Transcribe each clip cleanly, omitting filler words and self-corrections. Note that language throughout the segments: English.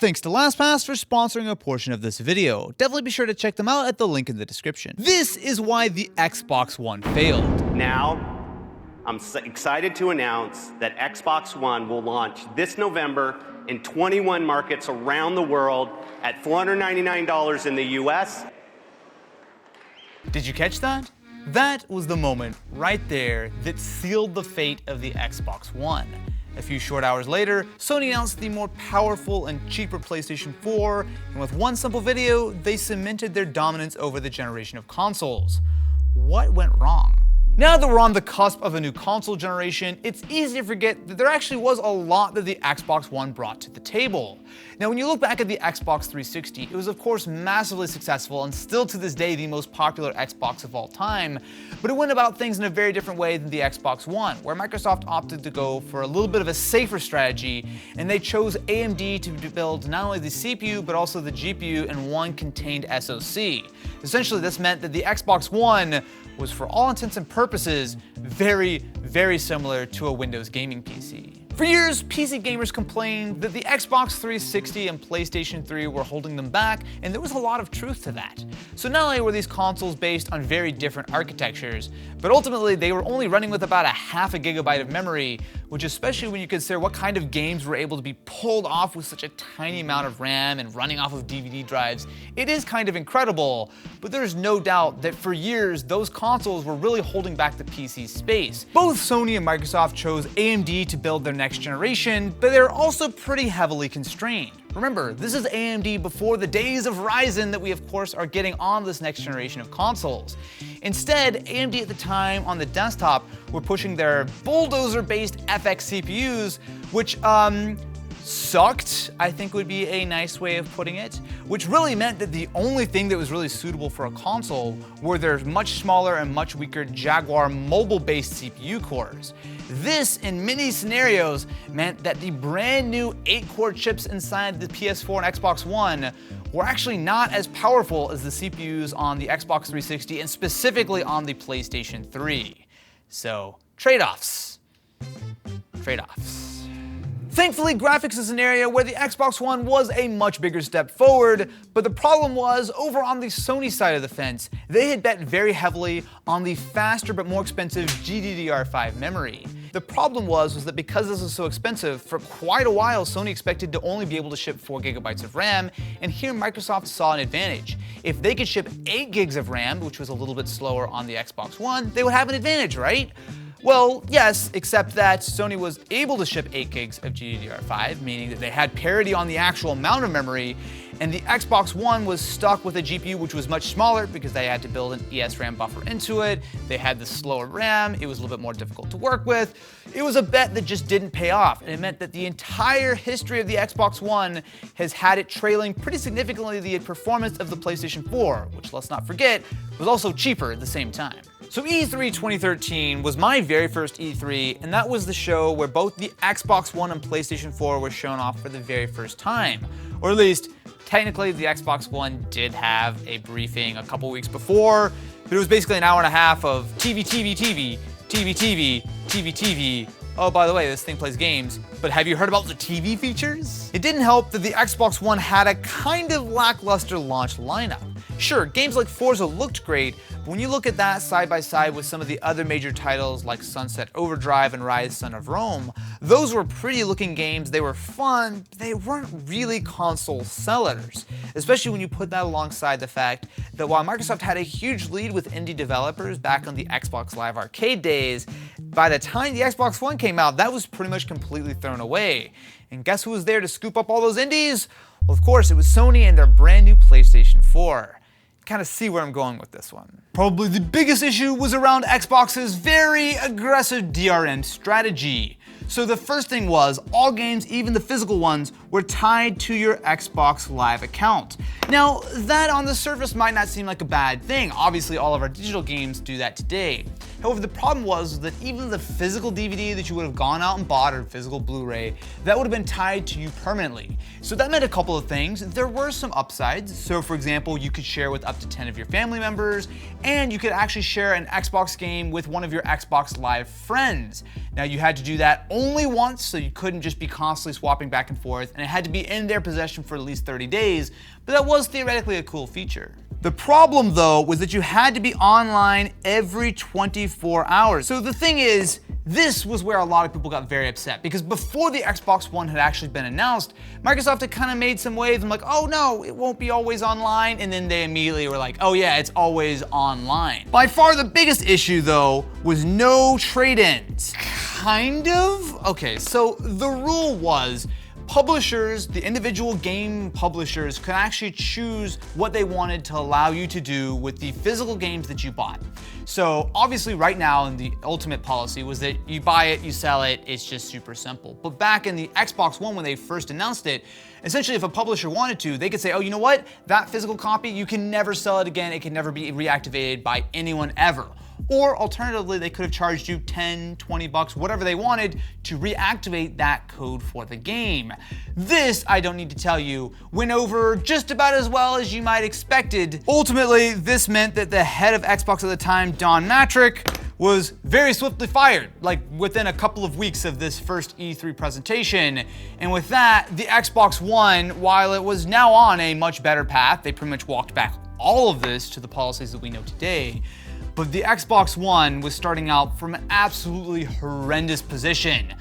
Thanks to LastPass for sponsoring a portion of this video. Definitely be sure to check them out at the link in the description. This is why the Xbox One failed. Now, I'm excited to announce that Xbox One will launch this November in 21 markets around the world at $499 in the US. Did you catch that? That was the moment right there that sealed the fate of the Xbox One. A few short hours later, Sony announced the more powerful and cheaper PlayStation 4, and with one simple video, they cemented their dominance over the generation of consoles. What went wrong? Now that we're on the cusp of a new console generation, it's easy to forget that there actually was a lot that the Xbox One brought to the table. Now, when you look back at the Xbox 360, it was of course massively successful and still to this day the most popular Xbox of all time, but it went about things in a very different way than the Xbox One, where Microsoft opted to go for a little bit of a safer strategy, and they chose AMD to build not only the CPU but also the GPU in one contained SoC. Essentially, this meant that the Xbox One was, for all intents and purposes, very, very similar to a Windows gaming PC. For years, PC gamers complained that the Xbox 360 and PlayStation 3 were holding them back, and there was a lot of truth to that. So not only were these consoles based on very different architectures, but ultimately they were only running with about a half a gigabyte of memory, which, especially when you consider what kind of games were able to be pulled off with such a tiny amount of RAM and running off of DVD drives, it is kind of incredible. But there's no doubt that for years, those consoles were really holding back the PC space. Both Sony and Microsoft chose AMD to build their next generation, but they're also pretty heavily constrained. Remember, this is AMD before the days of Ryzen that we of course are getting on this next generation of consoles. Instead, AMD at the time on the desktop were pushing their bulldozer-based FX CPUs, which sucked, I think would be a nice way of putting it, which really meant that the only thing that was really suitable for a console were their much smaller and much weaker Jaguar mobile-based CPU cores. This, in many scenarios, meant that the brand new 8-core chips inside the PS4 and Xbox One were actually not as powerful as the CPUs on the Xbox 360 and specifically on the PlayStation 3. So, trade-offs. Thankfully, graphics is an area where the Xbox One was a much bigger step forward, but the problem was, over on the Sony side of the fence, they had bet very heavily on the faster but more expensive GDDR5 memory. The problem was that because this was so expensive, for quite a while Sony expected to only be able to ship 4 gigabytes of RAM, and here Microsoft saw an advantage. If they could ship 8 gigs of RAM, which was a little bit slower on the Xbox One, they would have an advantage, right? Well, yes, except that Sony was able to ship 8 gigs of GDDR5, meaning that they had parity on the actual amount of memory, and the Xbox One was stuck with a GPU which was much smaller because they had to build an ESRAM buffer into it, they had the slower RAM, it was a little bit more difficult to work with. It was a bet that just didn't pay off, and it meant that the entire history of the Xbox One has had it trailing pretty significantly the performance of the PlayStation 4, which, let's not forget, was also cheaper at the same time. So E3 2013 was my very first E3, and that was the show where both the Xbox One and PlayStation 4 were shown off for the very first time. Or at least, technically the Xbox One did have a briefing a couple weeks before, but it was basically an hour and a half of TV. Oh, by the way, this thing plays games, but have you heard about the TV features? It didn't help that the Xbox One had a kind of lackluster launch lineup. Sure, games like Forza looked great, but when you look at that side by side with some of the other major titles like Sunset Overdrive and Rise Son of Rome, those were pretty looking games, they were fun, but they weren't really console sellers. Especially when you put that alongside the fact that while Microsoft had a huge lead with indie developers back on the Xbox Live Arcade days, by the time the Xbox One came out, that was pretty much completely thrown away. And guess who was there to scoop up all those indies? Well, of course, it was Sony and their brand new PlayStation 4. Kind of see where I'm going with this one. Probably the biggest issue was around Xbox's very aggressive DRM strategy. So the first thing was, all games, even the physical ones, were tied to your Xbox Live account. Now, that on the surface might not seem like a bad thing. Obviously, all of our digital games do that today. However, the problem was that even the physical DVD that you would have gone out and bought, or physical Blu-ray, that would have been tied to you permanently. So that meant a couple of things. There were some upsides. So for example, you could share with up to 10 of your family members, and you could actually share an Xbox game with one of your Xbox Live friends. Now you had to do that only once, so you couldn't just be constantly swapping back and forth, and it had to be in their possession for at least 30 days, but that was theoretically a cool feature. The problem though was that you had to be online every 24 hours. So the thing is, this was where a lot of people got very upset, because before the Xbox One had actually been announced, Microsoft had kind of made some waves and like, oh no, it won't be always online, and then they immediately were like, oh yeah, it's always online. By far the biggest issue though was no trade-ins. Kind of? Okay, so the rule was publishers, the individual game publishers, could actually choose what they wanted to allow you to do with the physical games that you bought. So obviously right now the ultimate policy was that you buy it, you sell it, it's just super simple. But back in the Xbox One when they first announced it, essentially if a publisher wanted to, they could say, oh, you know what? That physical copy, you can never sell it again, it can never be reactivated by anyone ever. Or alternatively, they could have charged you 10, 20 bucks, whatever they wanted, to reactivate that code for the game. This, I don't need to tell you, went over just about as well as you might expected. Ultimately, this meant that the head of Xbox at the time, Don Matrick, was very swiftly fired, like within a couple of weeks of this first E3 presentation. And with that, the Xbox One, while it was now on a much better path, they pretty much walked back all of this to the policies that we know today. But the Xbox One was starting out from an absolutely horrendous position.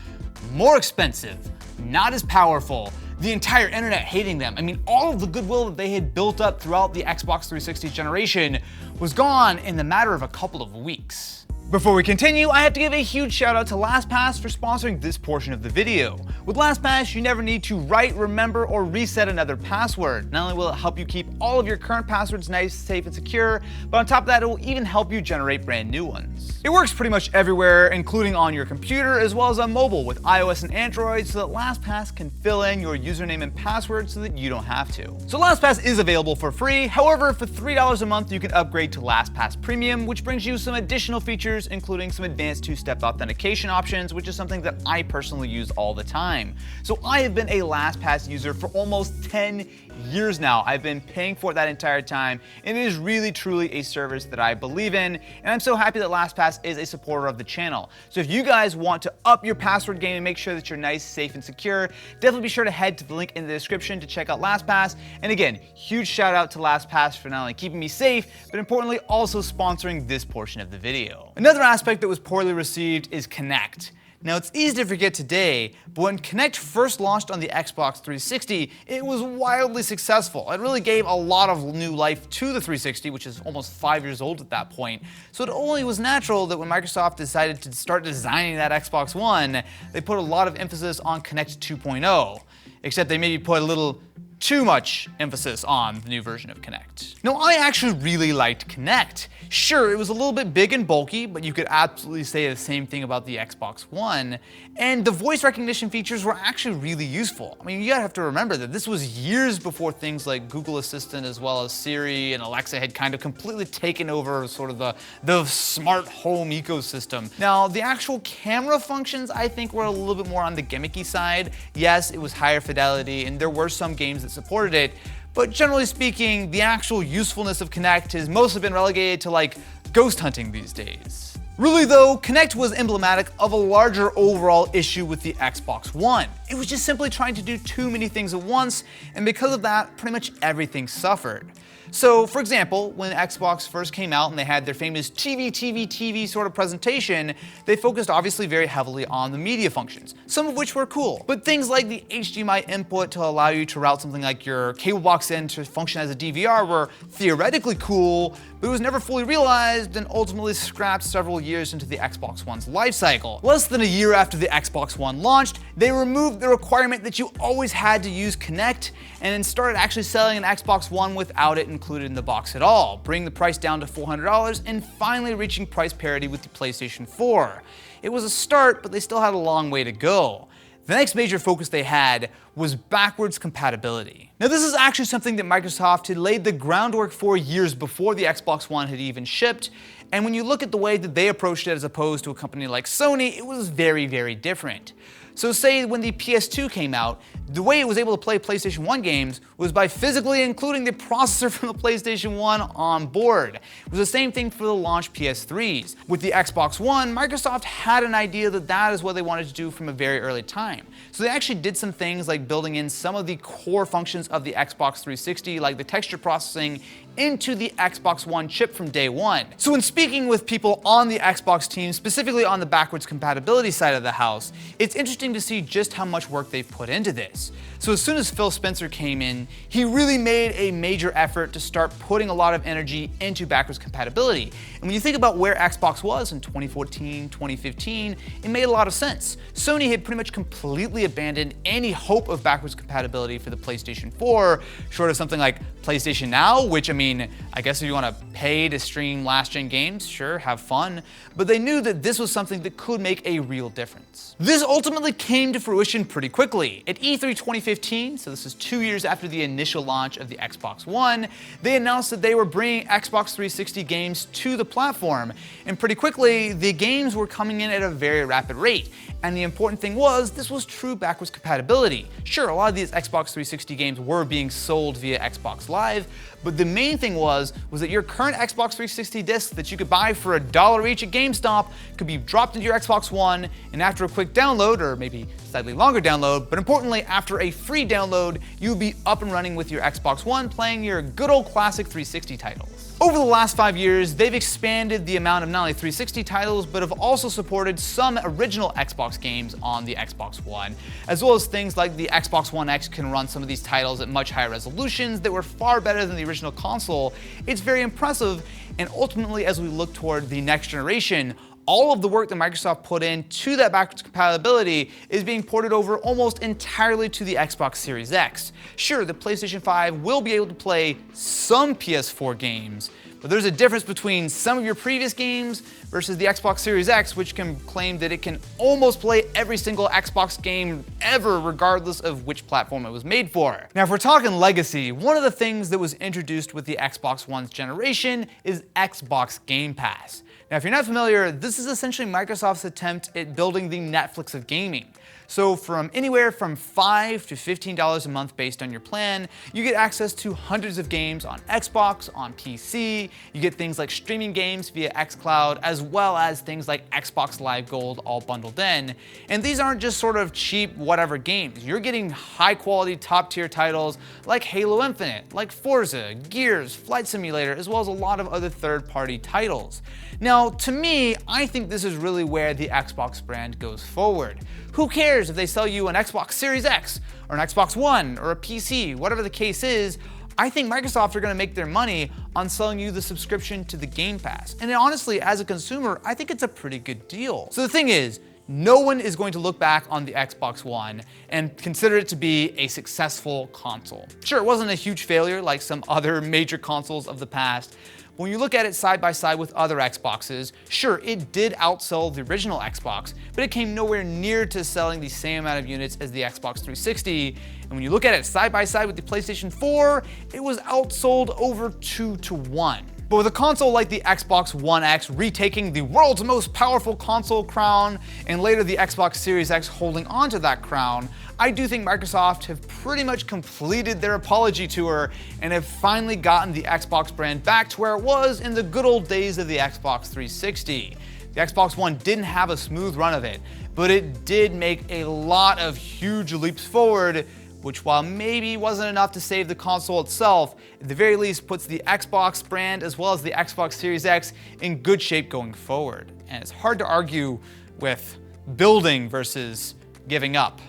More expensive, not as powerful, the entire internet hating them. I mean, all of the goodwill that they had built up throughout the Xbox 360 generation was gone in the matter of a couple of weeks. Before we continue, I have to give a huge shout out to LastPass for sponsoring this portion of the video. With LastPass, you never need to write, remember, or reset another password. Not only will it help you keep all of your current passwords nice, safe, and secure, but on top of that, it will even help you generate brand new ones. It works pretty much everywhere, including on your computer, as well as on mobile with iOS and Android, so that LastPass can fill in your username and password so that you don't have to. So LastPass is available for free. However, for $3 a month, you can upgrade to LastPass Premium, which brings you some additional features, including some advanced two-step authentication options, which is something that I personally use all the time. So I have been a LastPass user for almost 10 years now. I've been paying for it that entire time, and it is really truly a service that I believe in, and I'm so happy that LastPass is a supporter of the channel. So if you guys want to up your password game and make sure that you're nice, safe, and secure, definitely be sure to head to the link in the description to check out LastPass. And again, huge shout out to LastPass for not only keeping me safe, but importantly also sponsoring this portion of the video. Another aspect that was poorly received is Kinect. Now it's easy to forget today, but when Kinect first launched on the Xbox 360, it was wildly successful. It really gave a lot of new life to the 360, which is almost 5 years old at that point. So it only was natural that when Microsoft decided to start designing that Xbox One, they put a lot of emphasis on Kinect 2.0, except they maybe put a little too much emphasis on the new version of Kinect. Now, I actually really liked Kinect. Sure, it was a little bit big and bulky, but you could absolutely say the same thing about the Xbox One. And the voice recognition features were actually really useful. I mean, you gotta have to remember that this was years before things like Google Assistant as well as Siri and Alexa had kind of completely taken over sort of the smart home ecosystem. Now, the actual camera functions, I think, were a little bit more on the gimmicky side. Yes, it was higher fidelity, and there were some games that supported it, but generally speaking, the actual usefulness of Kinect has mostly been relegated to like ghost hunting these days. Really though, Kinect was emblematic of a larger overall issue with the Xbox One. It was just simply trying to do too many things at once, and because of that, pretty much everything suffered. So, for example, when Xbox first came out and they had their famous TV sort of presentation, they focused obviously very heavily on the media functions, some of which were cool. But things like the HDMI input to allow you to route something like your cable box in to function as a DVR were theoretically cool, but it was never fully realized and ultimately scrapped several years into the Xbox One's life cycle. Less than a year after the Xbox One launched, they removed the requirement that you always had to use Kinect and then started actually selling an Xbox One without it included in the box at all, bringing the price down to $400 and finally reaching price parity with the PlayStation 4. It was a start, but they still had a long way to go. The next major focus they had was backwards compatibility. Now this is actually something that Microsoft had laid the groundwork for years before the Xbox One had even shipped, and when you look at the way that they approached it as opposed to a company like Sony, it was very, very different. So say when the PS2 came out, the way it was able to play PlayStation 1 games was by physically including the processor from the PlayStation 1 on board. It was the same thing for the launch PS3s. With the Xbox One, Microsoft had an idea that that is what they wanted to do from a very early time. So they actually did some things like building in some of the core functions of the Xbox 360, like the texture processing, into the Xbox One chip from day one. So when speaking with people on the Xbox team, specifically on the backwards compatibility side of the house, it's interesting to see just how much work they've put into this. So as soon as Phil Spencer came in, he really made a major effort to start putting a lot of energy into backwards compatibility. And when you think about where Xbox was in 2014, 2015, it made a lot of sense. Sony had pretty much completely abandoned any hope of backwards compatibility for the PlayStation 4, short of something like PlayStation Now, which I guess if you want to pay to stream last-gen games, sure, have fun, but they knew that this was something that could make a real difference. This ultimately came to fruition pretty quickly. At E3 2015, so this is 2 years after the initial launch of the Xbox One, they announced that they were bringing Xbox 360 games to the platform, and pretty quickly, the games were coming in at a very rapid rate. And the important thing was, this was true backwards compatibility. Sure, a lot of these Xbox 360 games were being sold via Xbox Live, but the main thing was that your current Xbox 360 disc that you could buy for $1 each at GameStop could be dropped into your Xbox One, and after a quick download, or maybe slightly longer download, but importantly, after a free download, you would be up and running with your Xbox One playing your good old classic 360 titles. Over the last 5 years, they've expanded the amount of not only 360 titles, but have also supported some original Xbox games on the Xbox One, as well as things like the Xbox One X can run some of these titles at much higher resolutions that were far better than the original console. It's very impressive, and ultimately, as we look toward the next generation, all of the work that Microsoft put into that backwards compatibility is being ported over almost entirely to the Xbox Series X. Sure, the PlayStation 5 will be able to play some PS4 games, but there's a difference between some of your previous games versus the Xbox Series X, which can claim that it can almost play every single Xbox game ever, regardless of which platform it was made for. Now, if we're talking legacy, one of the things that was introduced with the Xbox One's generation is Xbox Game Pass. Now, if you're not familiar, this is essentially Microsoft's attempt at building the Netflix of gaming. So from anywhere from $5 to $15 a month based on your plan, you get access to hundreds of games on Xbox, on PC, you get things like streaming games via xCloud, as well as things like Xbox Live Gold all bundled in. And these aren't just sort of cheap whatever games. You're getting high quality top tier titles like Halo Infinite, like Forza, Gears, Flight Simulator, as well as a lot of other third-party titles. Now, to me, I think this is really where the Xbox brand goes forward. Who cares if they sell you an Xbox Series X, or an Xbox One, or a PC, whatever the case is. I think Microsoft are going to make their money on selling you the subscription to the Game Pass. And honestly, as a consumer, I think it's a pretty good deal. So the thing is, no one is going to look back on the Xbox One and consider it to be a successful console. Sure, it wasn't a huge failure like some other major consoles of the past. When you look at it side by side with other Xboxes, sure, it did outsell the original Xbox, but it came nowhere near to selling the same amount of units as the Xbox 360. And when you look at it side by side with the PlayStation 4, it was outsold over 2 to 1. But with a console like the Xbox One X retaking the world's most powerful console crown, and later the Xbox Series X holding onto that crown, I do think Microsoft have pretty much completed their apology tour and have finally gotten the Xbox brand back to where it was in the good old days of the Xbox 360. The Xbox One didn't have a smooth run of it, but it did make a lot of huge leaps forward, which while maybe wasn't enough to save the console itself, at the very least puts the Xbox brand as well as the Xbox Series X in good shape going forward. And it's hard to argue with building versus giving up.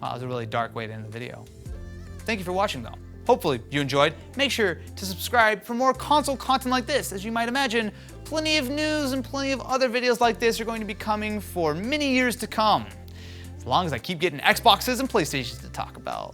Oh, that was a really dark way to end the video. Thank you for watching though. Hopefully you enjoyed. Make sure to subscribe for more console content like this. As you might imagine, plenty of news and plenty of other videos like this are going to be coming for many years to come. As long as I keep getting Xboxes and PlayStations to talk about.